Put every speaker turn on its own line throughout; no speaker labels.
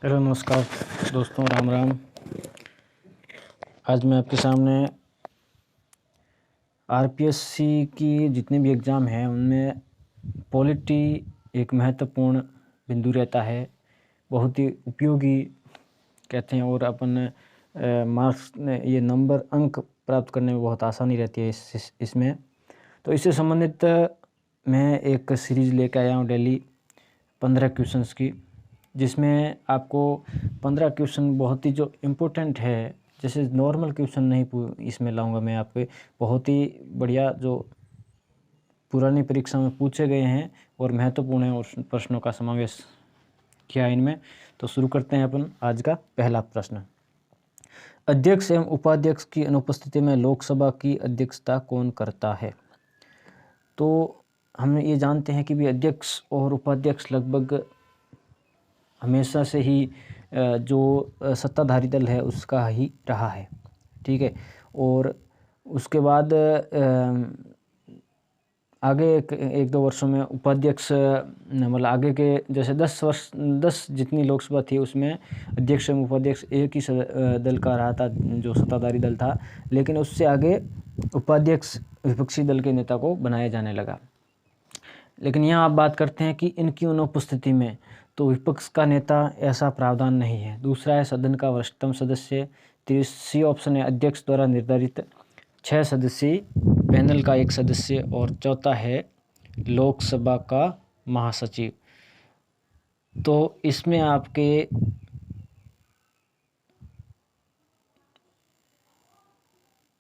Hello नमस्कार दोस्तों, राम राम। आज मैं आपके सामने आरपीएससी की जितने भी एग्ज़ाम हैं उनमें पॉलिटी एक महत्वपूर्ण बिंदु रहता है, बहुत ही उपयोगी कहते हैं। और अपन मार्क्स ये नंबर अंक प्राप्त करने में बहुत आसानी रहती है इसमें। तो इससे संबंधित मैं एक सीरीज़ लेकर आया हूँ डेली 15 क्वेश्चंस की, जिसमें आपको 15 क्वेश्चन बहुत ही जो इम्पोर्टेंट है, जैसे नॉर्मल क्वेश्चन नहीं इसमें लाऊंगा मैं आपके, बहुत ही बढ़िया जो पुरानी परीक्षा में पूछे गए हैं और महत्वपूर्ण है और प्रश्नों का समावेश किया इनमें। तो शुरू करते हैं अपन आज का पहला प्रश्न। अध्यक्ष एवं उपाध्यक्ष की अनुपस्थिति में लोकसभा की अध्यक्षता कौन करता है? तो हम ये जानते हैं कि भी अध्यक्ष और उपाध्यक्ष लगभग हमेशा से ही जो सत्ताधारी दल है उसका ही रहा है, ठीक है। और उसके बाद आगे एक दो वर्षों में उपाध्यक्ष मतलब आगे के जैसे 10 जितनी लोकसभा थी उसमें अध्यक्ष एवं उपाध्यक्ष एक ही दल का रहा था, जो सत्ताधारी दल था। लेकिन उससे आगे उपाध्यक्ष विपक्षी दल के नेता को बनाया जाने लगा। लेकिन यहाँ आप बात करते हैं कि इनकी अनुपस्थिति में तो विपक्ष का नेता ऐसा प्रावधान नहीं है। दूसरा है सदन का वरिष्ठतम सदस्य। तीसरी ऑप्शन है अध्यक्ष द्वारा निर्धारित 6 सदस्यीय पैनल का एक सदस्य। और चौथा है लोकसभा का महासचिव। तो इसमें आपके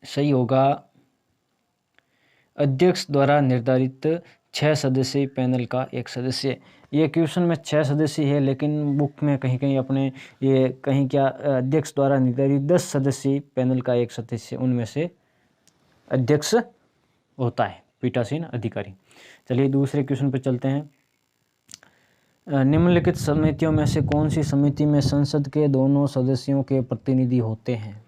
सही होगा अध्यक्ष द्वारा निर्धारित 6 सदस्यीय पैनल का एक सदस्य। ये क्वेश्चन में 6 सदस्य है, लेकिन बुक में कहीं कहीं अपने ये कहीं क्या अध्यक्ष द्वारा निर्धारित 10 सदस्यीय पैनल का एक सदस्य, उनमें से अध्यक्ष होता है पीठासीन अधिकारी। चलिए दूसरे क्वेश्चन पर चलते हैं। निम्नलिखित समितियों में से कौन सी समिति में संसद के दोनों सदस्यों के प्रतिनिधि होते हैं?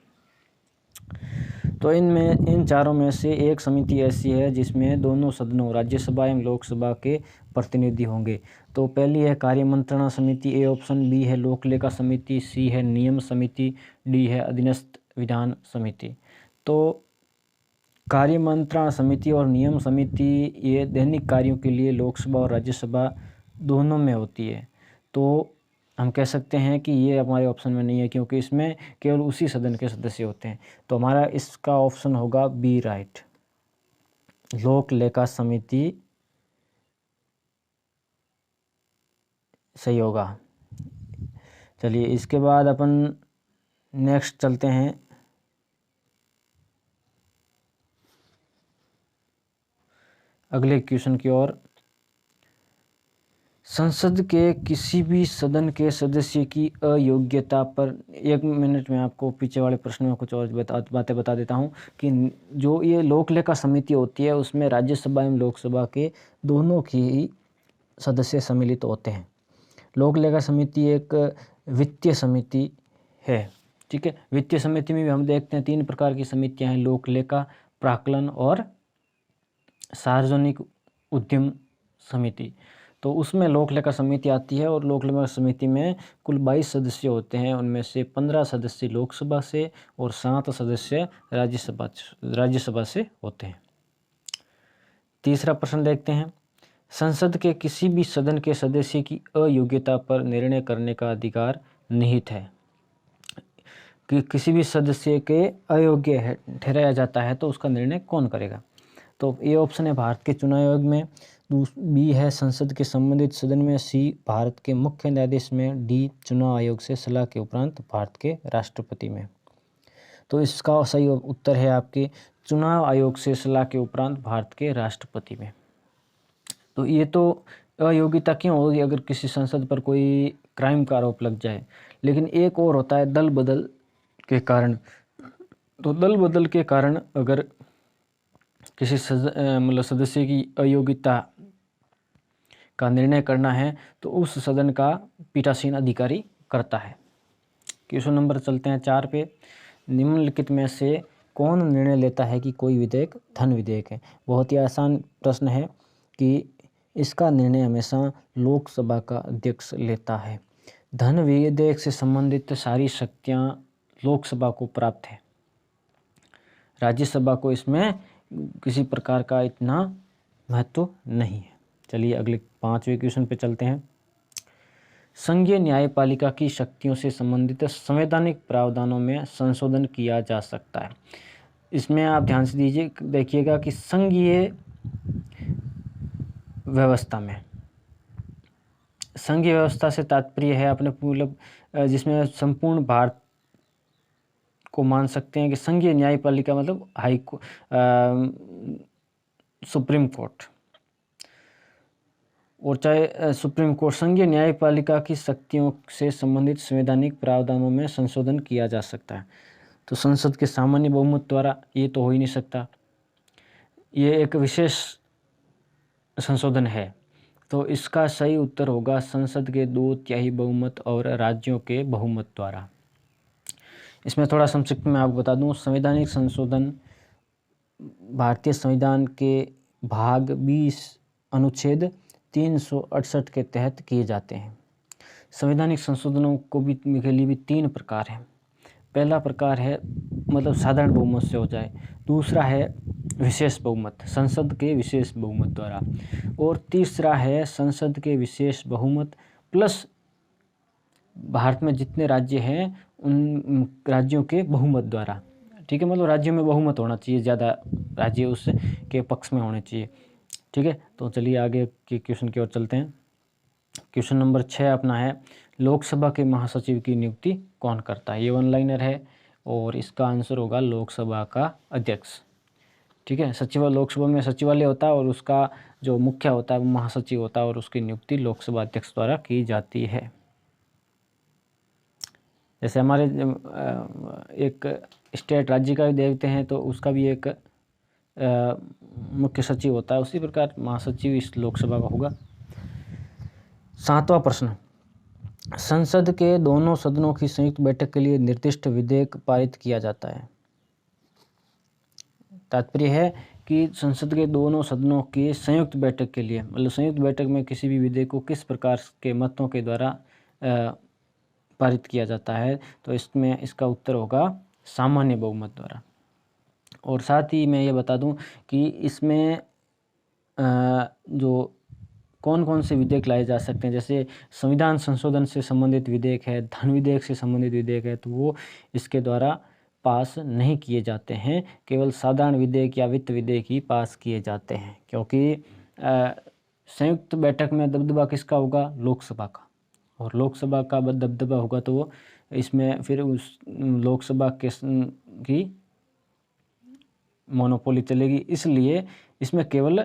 तो इन चारों में से एक समिति ऐसी है जिसमें दोनों सदनों राज्यसभा एवं लोकसभा के प्रतिनिधि होंगे। तो पहली है कार्य मंत्रणा समिति, ए ऑप्शन। बी है लोक लेखा समिति। सी है नियम समिति। डी है अधीनस्थ विधान समिति। तो कार्य मंत्रणा समिति और नियम समिति ये दैनिक कार्यों के लिए लोकसभा और राज्यसभा दोनों में होती है। तो हम कह सकते हैं कि ये हमारे ऑप्शन में नहीं है, क्योंकि इसमें केवल उसी सदन के सदस्य होते हैं। तो हमारा इसका ऑप्शन होगा बी, राइट, लोक लेखा समिति सही होगा। चलिए इसके बाद अपन नेक्स्ट चलते हैं। अगले क्वेश्चन की ओर। संसद के किसी भी सदन के सदस्य की अयोग्यता पर, 1 मिनट में आपको पीछे वाले प्रश्न में कुछ और बातें बता देता हूं कि जो ये लोक लेखा समिति होती है उसमें राज्यसभा एवं लोकसभा के दोनों की ही सदस्य सम्मिलित होते हैं। लोक लेखा समिति एक वित्तीय समिति है, ठीक है। वित्तीय समिति में भी हम देखते हैं 3 प्रकार की समितियां हैं, लोक लेखा, प्राक्कलन और सार्वजनिक उद्यम समिति। तो उसमें लोक लेखा समिति आती है और लोक लेखा समिति में कुल 22 सदस्य होते हैं। उनमें से 15 सदस्य लोकसभा से और 7 सदस्य राज्यसभा से होते हैं। तीसरा प्रश्न देखते हैं। संसद के किसी भी सदन के सदस्य की अयोग्यता पर निर्णय करने का अधिकार निहित है। कि किसी भी सदस्य के अयोग्य है ठहराया जाता है तो उसका निर्णय कौन करेगा? तो ए ऑप्शन है भारत के चुनाव आयोग में। बी है संसद के संबंधित सदन में। सी भारत के मुख्य न्यायाधीश में। डी चुनाव आयोग से सलाह के उपरांत भारत के राष्ट्रपति में। तो इसका सही उत्तर है आपके चुनाव आयोग से सलाह के उपरांत भारत के राष्ट्रपति में। तो ये तो अयोग्यता क्यों होगी अगर किसी संसद पर कोई क्राइम का आरोप लग जाए। लेकिन एक और होता है दल बदल के कारण। तो दल बदल के कारण अगर किसी मतलब सदस्य की अयोग्यता का निर्णय करना है तो उस सदन का पीठासीन अधिकारी करता है। क्वेश्चन नंबर चलते हैं 4 पे। निम्नलिखित में से कौन निर्णय लेता है कि कोई विधेयक धन विधेयक है? बहुत ही आसान प्रश्न है कि इसका निर्णय हमेशा लोकसभा का अध्यक्ष लेता है। धन विधेयक से संबंधित सारी शक्तियां लोकसभा को प्राप्त है, राज्यसभा को इसमें किसी प्रकार का इतना महत्व नहीं है। चलिए अगले 5वें क्वेश्चन पे चलते हैं। संघीय न्यायपालिका की शक्तियों से संबंधित संवैधानिक प्रावधानों में संशोधन किया जा सकता है। इसमें आप ध्यान से देखिएगा कि संघीय व्यवस्था में, संघीय व्यवस्था से तात्पर्य है अपने मतलब जिसमें संपूर्ण भारत को मान सकते हैं कि संघीय न्यायपालिका मतलब सुप्रीम कोर्ट, और चाहे सुप्रीम कोर्ट, संघीय न्यायपालिका की शक्तियों से संबंधित संवैधानिक प्रावधानों में संशोधन किया जा सकता है। तो संसद के सामान्य बहुमत द्वारा ये तो हो ही नहीं सकता, ये एक विशेष संशोधन है। तो इसका सही उत्तर होगा संसद के 2/3 बहुमत और राज्यों के बहुमत द्वारा। इसमें थोड़ा संक्षिप्त में आपको बता दूं, संवैधानिक संशोधन भारतीय संविधान के भाग 20 अनुच्छेद 368 के तहत किए जाते हैं। संवैधानिक संशोधनों को भी के लिए भी 3 प्रकार हैं। पहला प्रकार है मतलब साधारण बहुमत से हो जाए, दूसरा है विशेष बहुमत, संसद के विशेष बहुमत द्वारा, और तीसरा है संसद के विशेष बहुमत प्लस भारत में जितने राज्य हैं उन राज्यों के बहुमत द्वारा। ठीक है, मतलब राज्यों में बहुमत होना चाहिए, ज़्यादा राज्य उसके पक्ष में होने चाहिए। ठीक है, तो चलिए आगे के क्वेश्चन की ओर चलते हैं। क्वेश्चन नंबर 6 अपना है, लोकसभा के महासचिव की नियुक्ति कौन करता है? ये 1 लाइनर है और इसका आंसर होगा लोकसभा का अध्यक्ष। ठीक है, लोकसभा में सचिवालय होता है और उसका जो मुखिया होता है वो महासचिव होता है और उसकी नियुक्ति लोकसभा अध्यक्ष द्वारा की जाती है। जैसे हमारे एक स्टेट राज्य का भी देखते हैं तो उसका भी एक मुख्य सचिव होता है, उसी प्रकार महासचिव इस लोकसभा का होगा। 7वां प्रश्न, संसद के दोनों सदनों की संयुक्त बैठक के लिए निर्दिष्ट विधेयक पारित किया जाता है। तात्पर्य है कि संसद के दोनों सदनों की संयुक्त बैठक के लिए, मतलब संयुक्त बैठक में किसी भी विधेयक को किस प्रकार के मतों के द्वारा पारित किया जाता है, तो इसमें इसका उत्तर होगा सामान्य बहुमत द्वारा। और साथ ही मैं ये बता दूं कि इसमें जो कौन कौन से विधेयक लाए जा सकते हैं, जैसे संविधान संशोधन से संबंधित विधेयक है, धन विधेयक से संबंधित विधेयक है, तो वो इसके द्वारा पास नहीं किए जाते हैं। केवल साधारण विधेयक या वित्त विधेयक ही पास किए जाते हैं, क्योंकि संयुक्त बैठक में दबदबा किसका होगा? लोकसभा का, और लोकसभा का दबदबा होगा तो वो इसमें फिर उस लोकसभा की मोनोपोली चलेगी। इसलिए इसमें केवल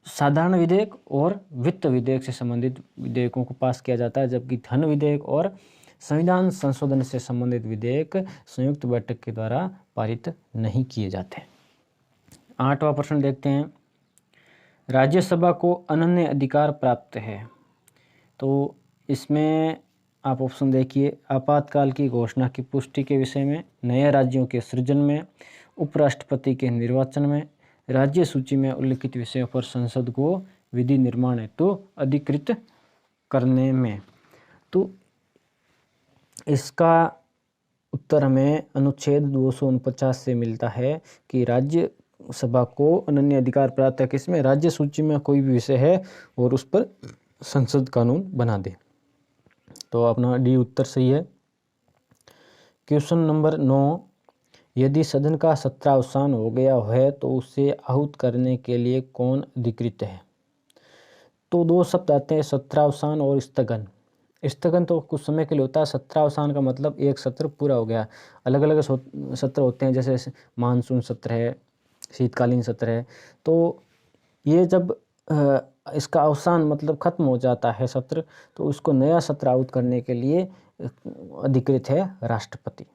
साधारण विधेयक और वित्त विधेयक से संबंधित विधेयकों को पास किया जाता है, जबकि धन विधेयक और संविधान संशोधन से संबंधित विधेयक संयुक्त बैठक के द्वारा पारित नहीं किए जाते। 8वां प्रश्न देखते हैं, राज्यसभा को अनन्य अधिकार प्राप्त है। तो इसमें आप ऑप्शन देखिए, आपातकाल की घोषणा की पुष्टि के विषय में, नए राज्यों के सृजन में, उपराष्ट्रपति के निर्वाचन में, राज्य सूची में उल्लिखित विषयों पर संसद को विधि निर्माण हेतु अधिकृत करने में। तो इसका उत्तर हमें अनुच्छेद 249 से मिलता है कि राज्यसभा को अनन्य अधिकार प्राप्त है किसमें? राज्य सूची में कोई भी विषय है और उस पर संसद कानून बना दे। तो अपना डी उत्तर सही है। क्वेश्चन नंबर 9, यदि सदन का सत्रावसान हो गया है तो उसे आहूत करने के लिए कौन अधिकृत है? तो 2 शब्द आते हैं, सत्रावसान और स्थगन। स्थगन तो कुछ समय के लिए होता है, सत्रावसान का मतलब एक सत्र पूरा हो गया। अलग अलग सत्र होते हैं, जैसे मानसून सत्र है, शीतकालीन सत्र है। तो ये जब इसका अवसान मतलब खत्म हो जाता है सत्र, तो उसको नया सत्र आहूत करने के लिए अधिकृत है राष्ट्रपति।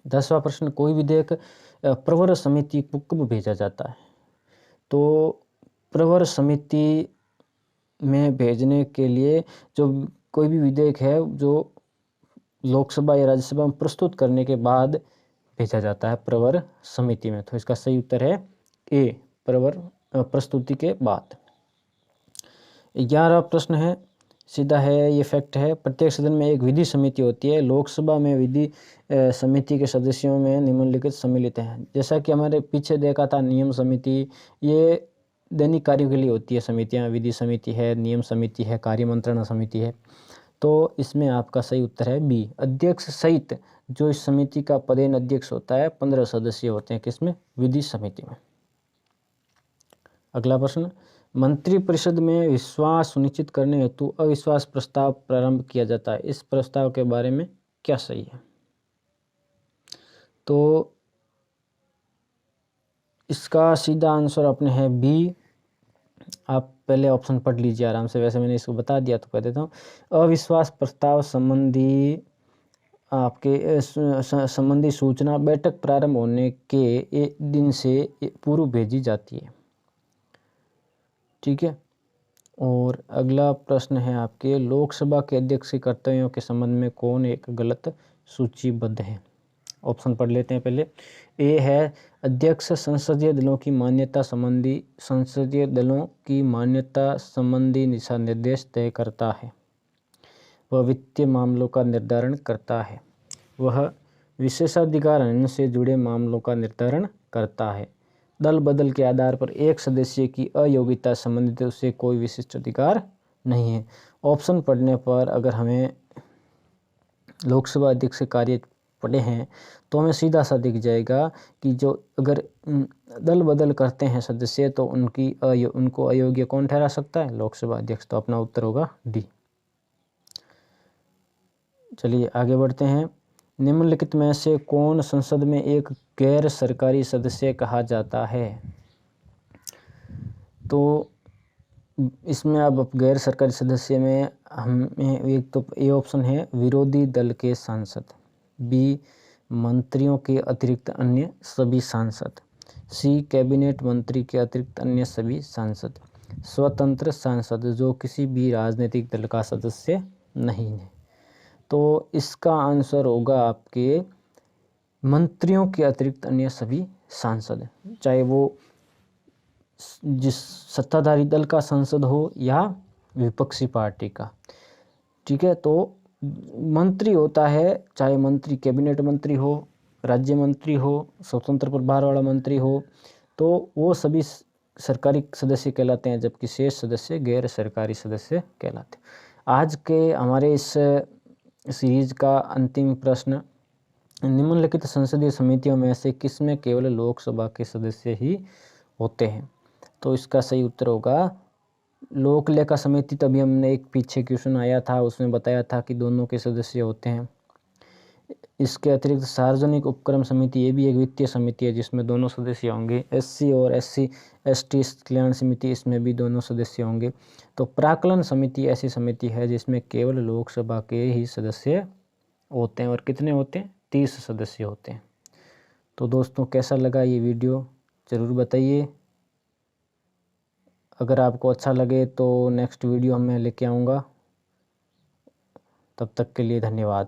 10वां प्रश्न, कोई विधेयक प्रवर समिति को कब भेजा जाता है? तो प्रवर समिति में भेजने के लिए जो कोई भी विधेयक है जो लोकसभा या राज्यसभा में प्रस्तुत करने के बाद भेजा जाता है प्रवर समिति में। तो इसका सही उत्तर है ए, प्रस्तुति के बाद। 11वां प्रश्न है, सीधा है, ये फैक्ट है। प्रत्येक सदन में एक विधि समिति होती है। लोकसभा में विधि समिति के सदस्यों में निम्नलिखित सम्मिलित हैं। जैसा कि हमारे पीछे देखा था नियम समिति, ये दैनिक कार्यों के लिए होती है समितियां। विधि समिति है, नियम समिति है, कार्य मंत्रणा समिति है। तो इसमें आपका सही उत्तर है बी। अध्यक्ष सहित जो इस समिति का पदेन अध्यक्ष होता है 15 सदस्य होते हैं किसमें? विधि समिति में। अगला प्रश्न, मंत्रिपरिषद में विश्वास सुनिश्चित करने हेतु अविश्वास प्रस्ताव प्रारंभ किया जाता है। इस प्रस्ताव के बारे में क्या सही है? तो इसका सीधा आंसर अपने है बी। आप पहले ऑप्शन पढ़ लीजिए आराम से, वैसे मैंने इसको बता दिया तो कह देता हूँ। अविश्वास प्रस्ताव संबंधी आपके संबंधी सूचना बैठक प्रारंभ होने के एक दिन से पूर्व भेजी जाती है। ठीक है। और अगला प्रश्न है आपके, लोकसभा के अध्यक्ष के कर्तव्यों के संबंध में कौन एक गलत सूचीबद्ध है? ऑप्शन पढ़ लेते हैं पहले। ए है, अध्यक्ष संसदीय दलों की मान्यता संबंधी दिशा निर्देश तय करता है। वह वित्तीय मामलों का निर्धारण करता है। वह विशेषाधिकार हनन से जुड़े मामलों का निर्धारण करता है। दल बदल के आधार पर एक सदस्य की अयोग्यता संबंधित उसे कोई विशिष्ट अधिकार नहीं है। ऑप्शन पढ़ने पर अगर हमें लोकसभा अध्यक्ष के कार्य पढ़े हैं तो हमें सीधा सा दिख जाएगा कि जो अगर दल बदल करते हैं सदस्य तो उनको अयोग्य कौन ठहरा सकता है? लोकसभा अध्यक्ष। तो अपना उत्तर होगा डी। चलिए आगे बढ़ते हैं। निम्नलिखित में से कौन संसद में एक गैर सरकारी सदस्य कहा जाता है? तो इसमें अब गैर सरकारी सदस्य में हमें एक तो ए ऑप्शन है, विरोधी दल के सांसद। बी, मंत्रियों के अतिरिक्त अन्य सभी सांसद। सी, कैबिनेट मंत्री के अतिरिक्त अन्य सभी सांसद। स्वतंत्र सांसद जो किसी भी राजनीतिक दल का सदस्य नहीं है। तो इसका आंसर होगा आपके मंत्रियों के अतिरिक्त अन्य सभी सांसद, चाहे वो जिस सत्ताधारी दल का सांसद हो या विपक्षी पार्टी का। ठीक है। तो मंत्री होता है, चाहे मंत्री कैबिनेट मंत्री हो, राज्य मंत्री हो, स्वतंत्र प्रभार वाला मंत्री हो, तो वो सभी सरकारी सदस्य कहलाते हैं, जबकि शेष सदस्य गैर सरकारी सदस्य कहलाते हैं। आज के हमारे इस सीरीज का अंतिम प्रश्न, निम्नलिखित संसदीय समितियों में से किसमें केवल लोकसभा के सदस्य ही होते हैं? तो इसका सही उत्तर होगा लोक लेखा समिति। तभी हमने एक पीछे क्वेश्चन आया था उसमें बताया था कि दोनों के सदस्य होते हैं। इसके अतिरिक्त सार्वजनिक उपक्रम समिति, ये भी एक वित्तीय समिति है जिसमें दोनों सदस्य होंगे। एससी और SC/ST कल्याण समिति, इसमें भी दोनों सदस्य होंगे। तो प्राक्कलन समिति ऐसी समिति है जिसमें केवल लोकसभा के ही सदस्य होते हैं। और कितने होते हैं? 30 सदस्य होते हैं। तो दोस्तों कैसा लगा ये वीडियो ज़रूर बताइए। अगर आपको अच्छा लगे तो नेक्स्ट वीडियो मैं लेके आऊँगा। तब तक के लिए धन्यवाद।